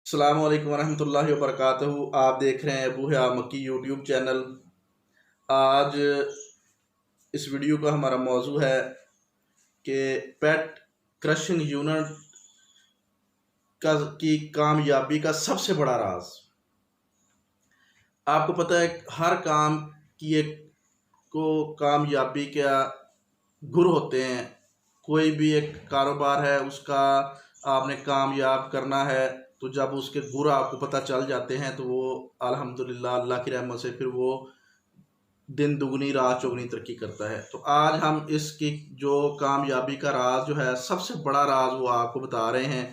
अस्सलाम वालेकुम रहमतुल्लाहि व बरकातहू। आप देख रहे हैं अबू हया मक्की यूट्यूब चैनल। आज इस वीडियो का हमारा मौजू है कि पेट क्रशिंग यूनिट की कामयाबी का सबसे बड़ा राज। आपको पता है हर काम की एक को कामयाबी का गुर होते हैं। कोई भी एक कारोबार है उसका आपने कामयाब करना है तो जब उसके गुर आपको पता चल जाते हैं तो वो अल्हम्दुलिल्लाह अल्लाह की रहमत से फिर वो दिन दुगनी रात चौगनी तरक्की करता है। तो आज हम इसकी जो कामयाबी का राज जो है सबसे बड़ा राज वो आपको बता रहे हैं,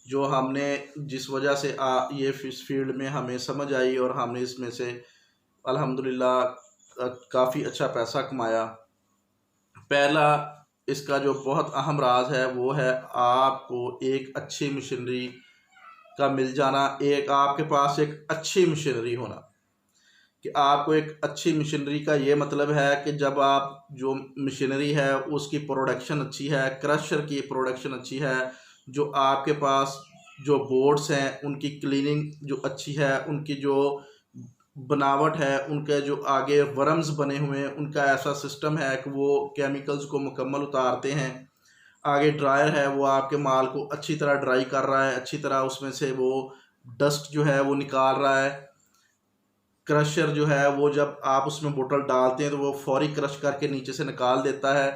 जो हमने जिस वजह से ये इस फील्ड में हमें समझ आई और हमने इसमें से अल्हम्दुलिल्लाह काफ़ी अच्छा पैसा कमाया। पहला इसका जो बहुत अहम राज है वो है आपको एक अच्छी मशीनरी का मिल जाना। एक आपके पास एक अच्छी मशीनरी होना कि आपको एक अच्छी मशीनरी का ये मतलब है कि जब आप जो मशीनरी है उसकी प्रोडक्शन अच्छी है, क्रशर की प्रोडक्शन अच्छी है, जो आपके पास जो बोर्ड्स हैं उनकी क्लीनिंग जो अच्छी है, उनकी जो बनावट है, उनके जो आगे वर्म्स बने हुए हैं उनका ऐसा सिस्टम है कि वो केमिकल्स को मुकम्मल उतारते हैं। आगे ड्रायर है वो आपके माल को अच्छी तरह ड्राई कर रहा है, अच्छी तरह उसमें से वो डस्ट जो है वो निकाल रहा है। क्रशर जो है वो जब आप उसमें बोतल डालते हैं तो वो फौरी क्रश करके नीचे से निकाल देता है।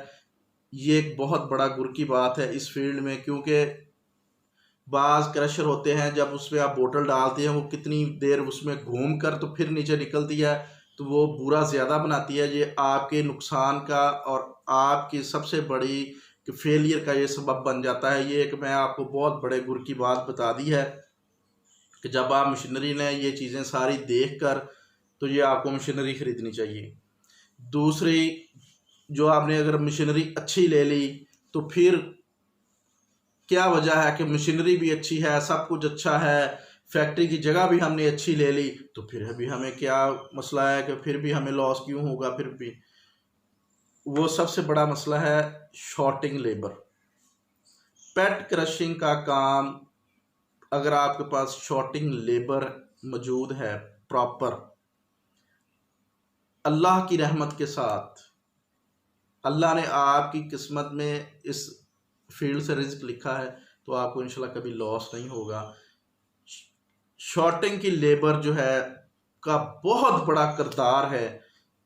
ये एक बहुत बड़ा गुर की बात है इस फील्ड में, क्योंकि बाज़ क्रशर होते हैं जब उसमें आप बोतल डालते हैं वो कितनी देर उसमें घूम कर तो फिर नीचे निकलती है तो वो बुरा ज़्यादा बनाती है। ये आपके नुकसान का और आपकी सबसे बड़ी फेलियर का ये सबब बन जाता है। ये एक मैं आपको बहुत बड़े गुर की बात बता दी है कि जब आप मशीनरी ने ये चीज़ें सारी देख कर तो ये आपको मशीनरी ख़रीदनी चाहिए। दूसरी, जो आपने अगर मशीनरी अच्छी ले ली तो फिर क्या वजह है कि मशीनरी भी अच्छी है, सब कुछ अच्छा है, फैक्ट्री की जगह भी हमने अच्छी ले ली तो फिर अभी हमें क्या मसला है कि फिर भी हमें लॉस क्यों होगा। फिर भी वो सबसे बड़ा मसला है शॉर्टिंग लेबर। पेट क्रशिंग का काम अगर आपके पास शॉर्टिंग लेबर मौजूद है प्रॉपर, अल्लाह की रहमत के साथ, अल्लाह ने आपकी किस्मत में इस फील्ड से रिस्क लिखा है तो आपको इंशाल्लाह कभी लॉस नहीं होगा। शॉर्टिंग की लेबर जो है का बहुत बड़ा किरदार है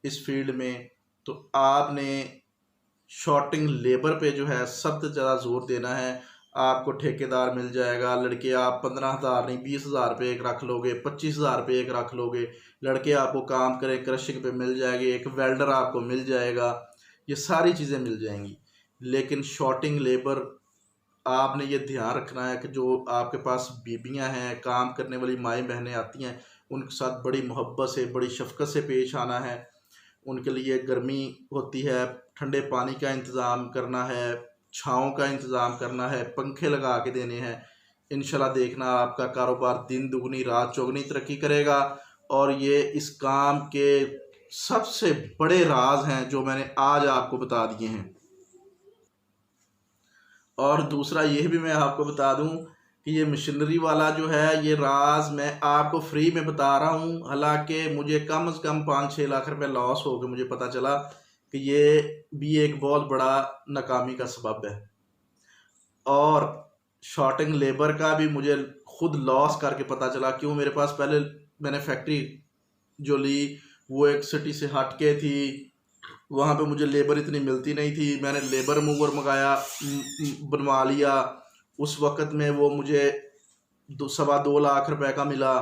इस फील्ड में। तो आपने शॉर्टिंग लेबर पे जो है सबसे ज़्यादा जोर देना है। आपको ठेकेदार मिल जाएगा, लड़के आप 15,000 नहीं 20,000 रुपये एक रख लोगे, 25,000 रुपये एक रख लोगे, लड़के आपको काम करें क्रशिंग पे मिल जाएंगे, एक वेल्डर आपको मिल जाएगा, ये सारी चीज़ें मिल जाएंगी। लेकिन शॉर्टिंग लेबर आपने ये ध्यान रखना है कि जो आपके पास बीबियां हैं, काम करने वाली माएँ बहनें आती हैं, उनके साथ बड़ी मोहब्बत से बड़ी शफ़क़त से पेश आना है। उनके लिए गर्मी होती है, ठंडे पानी का इंतज़ाम करना है, छाँव का इंतज़ाम करना है, पंखे लगा के देने हैं। इंशाल्लाह देखना आपका कारोबार दिन दुगनी रात चौगनी तरक्की करेगा। और ये इस काम के सबसे बड़े राज हैं जो मैंने आज आपको बता दिए हैं। और दूसरा ये भी मैं आपको बता दूं कि ये मशीनरी वाला जो है ये राज मैं आपको फ्री में बता रहा हूं, हालांकि मुझे कम से कम 5-6 लाख रुपए लॉस हो गए। मुझे पता चला कि ये भी एक बहुत बड़ा नाकामी का सबब है। और शॉर्टिंग लेबर का भी मुझे खुद लॉस करके पता चला, क्यों मेरे पास पहले मैंने फैक्ट्री जो ली वो एक सिटी से हट के थी, वहाँ पे मुझे लेबर इतनी मिलती नहीं थी। मैंने लेबर मूवर मंगाया, बनवा लिया। उस वक़्त में वो मुझे 2.25 लाख रुपए का मिला,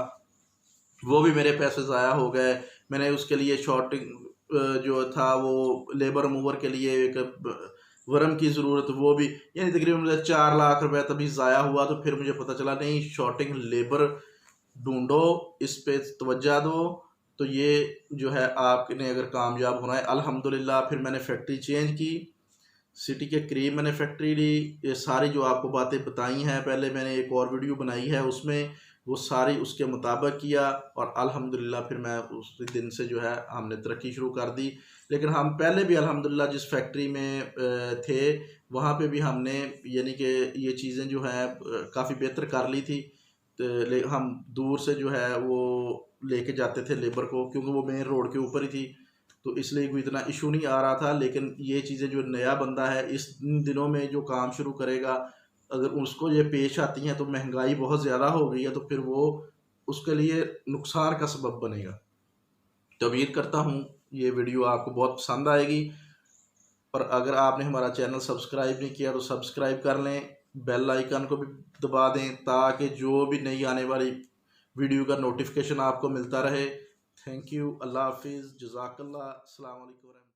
वो भी मेरे पैसे ज़ाया हो गए। मैंने उसके लिए शॉर्टिंग जो था वो लेबर मूवर के लिए एक वर्म की ज़रूरत, वो भी यानी तकरीबन मुझे 4 लाख रुपए तभी ज़ाया हुआ। तो फिर मुझे पता चला नहीं, शॉर्टिंग लेबर ढूंढो, इस पे तवज्जो दो तो ये जो है आपने अगर कामयाब होना है। अल्हम्दुलिल्लाह फिर मैंने फैक्ट्री चेंज की, सिटी के करीब मैंने फैक्ट्री ली। ये सारी जो आपको बातें बताई हैं, पहले मैंने एक और वीडियो बनाई है उसमें वो सारी उसके मुताबिक किया और अल्हम्दुलिल्लाह फिर मैं उस दिन से जो है हमने तरक्की शुरू कर दी। लेकिन हम पहले भी अल्हम्दुलिल्लाह जिस फैक्ट्री में थे वहाँ पे भी हमने यानी कि ये चीज़ें जो हैं काफ़ी बेहतर कर ली थी। हम दूर से जो है वो लेके जाते थे लेबर को, क्योंकि वो मेन रोड के ऊपर ही थी, तो इसलिए कोई इतना इशू नहीं आ रहा था। लेकिन ये चीज़ें जो नया बंदा है इस दिनों में जो काम शुरू करेगा, अगर उसको ये पेश आती हैं तो महंगाई बहुत ज़्यादा हो गई है, तो फिर वो उसके लिए नुकसान का सबब बनेगा। तो उम्मीद करता हूँ ये वीडियो आपको बहुत पसंद आएगी, और अगर आपने हमारा चैनल सब्सक्राइब नहीं किया तो सब्सक्राइब कर लें, बेल आइकन को भी दबा दें ताकि जो भी नई आने वाली वीडियो का नोटिफिकेशन आपको मिलता रहे। थैंक यू, अल्लाह हाफिज़, जज़ाकल्लाह, अस्सलाम वालेकुम।